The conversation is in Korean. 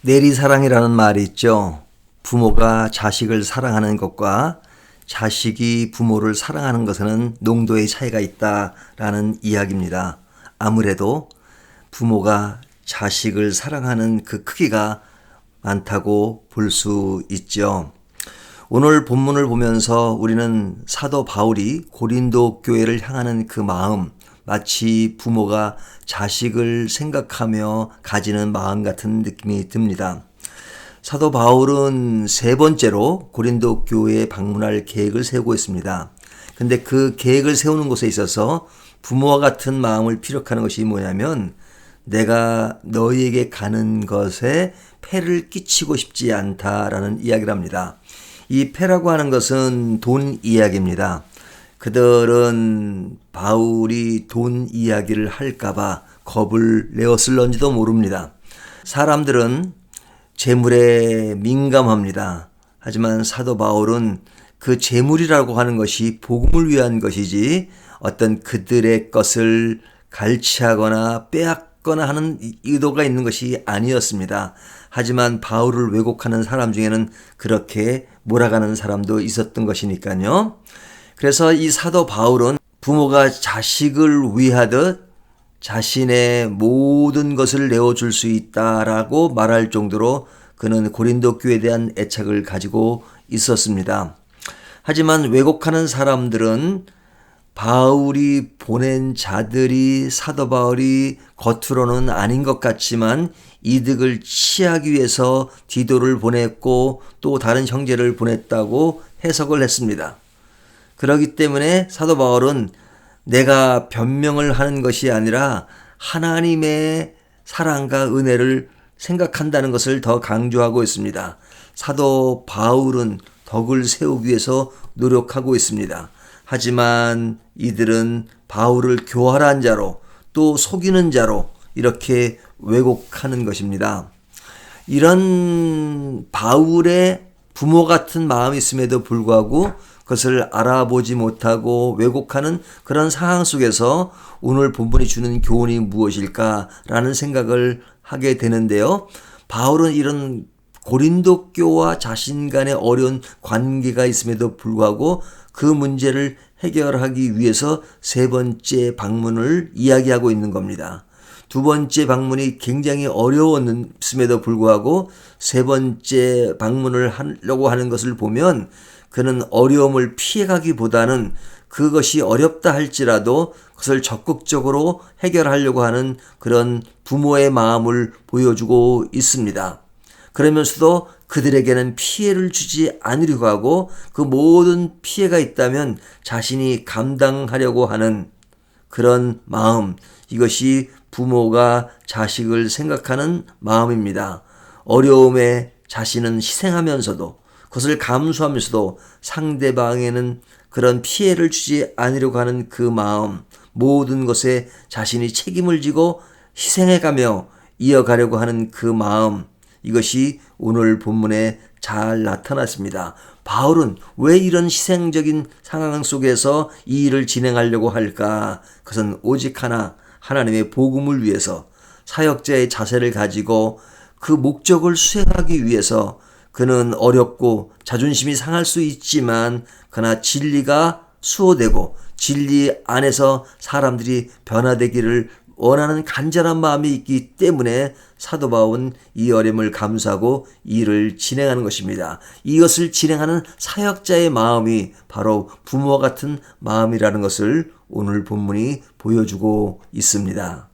내리사랑이라는 말이 있죠. 부모가 자식을 사랑하는 것과 자식이 부모를 사랑하는 것에는 농도의 차이가 있다라는 이야기입니다. 아무래도 부모가 자식을 사랑하는 그 크기가 많다고 볼 수 있죠. 오늘 본문을 보면서 우리는 사도 바울이 고린도 교회를 향하는 그 마음, 마치 부모가 자식을 생각하며 가지는 마음 같은 느낌이 듭니다. 사도 바울은 세 번째로 고린도 교회에 방문할 계획을 세우고 있습니다. 근데 그 계획을 세우는 것에 있어서 부모와 같은 마음을 피력하는 것이 뭐냐면, 내가 너희에게 가는 것에 폐를 끼치고 싶지 않다라는 이야기를 합니다. 이 폐라고 하는 것은 돈 이야기입니다. 그들은 바울이 돈 이야기를 할까봐 겁을 내었을런지도 모릅니다. 사람들은 재물에 민감합니다. 하지만 사도 바울은 그 재물이라고 하는 것이 복음을 위한 것이지 어떤 그들의 것을 갈취하거나 빼앗거나 하는 의도가 있는 것이 아니었습니다. 하지만 바울을 왜곡하는 사람 중에는 그렇게 몰아가는 사람도 있었던 것이니까요. 그래서 이 사도 바울은 부모가 자식을 위하듯 자신의 모든 것을 내어줄 수 있다라고 말할 정도로 그는 고린도 교회에 대한 애착을 가지고 있었습니다. 하지만 왜곡하는 사람들은 바울이 보낸 자들이 사도 바울이 겉으로는 아닌 것 같지만 이득을 취하기 위해서 디도를 보냈고 또 다른 형제를 보냈다고 해석을 했습니다. 그렇기 때문에 사도 바울은 내가 변명을 하는 것이 아니라 하나님의 사랑과 은혜를 생각한다는 것을 더 강조하고 있습니다. 사도 바울은 덕을 세우기 위해서 노력하고 있습니다. 하지만 이들은 바울을 교활한 자로 또 속이는 자로 이렇게 왜곡하는 것입니다. 이런 바울의 부모 같은 마음이 있음에도 불구하고 그것을 알아보지 못하고 왜곡하는 그런 상황 속에서 오늘 본문이 주는 교훈이 무엇일까라는 생각을 하게 되는데요. 바울은 이런 고린도 교와 자신 간의 어려운 관계가 있음에도 불구하고 그 문제를 해결하기 위해서 세 번째 방문을 이야기하고 있는 겁니다. 두 번째 방문이 굉장히 어려웠음에도 불구하고 세 번째 방문을 하려고 하는 것을 보면 그는 어려움을 피해가기보다는 그것이 어렵다 할지라도 그것을 적극적으로 해결하려고 하는 그런 부모의 마음을 보여주고 있습니다. 그러면서도 그들에게는 피해를 주지 않으려고 하고 그 모든 피해가 있다면 자신이 감당하려고 하는 그런 마음, 이것이 부모가 자식을 생각하는 마음입니다. 어려움에 자신은 희생하면서도 그것을 감수하면서도 상대방에는 그런 피해를 주지 않으려고 하는 그 마음, 모든 것에 자신이 책임을 지고 희생해가며 이어가려고 하는 그 마음, 이것이 오늘 본문에 잘 나타났습니다. 바울은 왜 이런 희생적인 상황 속에서 이 일을 진행하려고 할까? 그것은 오직 하나님의 복음을 위해서 사역자의 자세를 가지고 그 목적을 수행하기 위해서 그는 어렵고 자존심이 상할 수 있지만 그러나 진리가 수호되고 진리 안에서 사람들이 변화되기를 원하는 간절한 마음이 있기 때문에 사도 바울은 이 어려움을 감수하고 이 일을 진행하는 것입니다. 이것을 진행하는 사역자의 마음이 바로 부모와 같은 마음이라는 것을 오늘 본문이 보여주고 있습니다.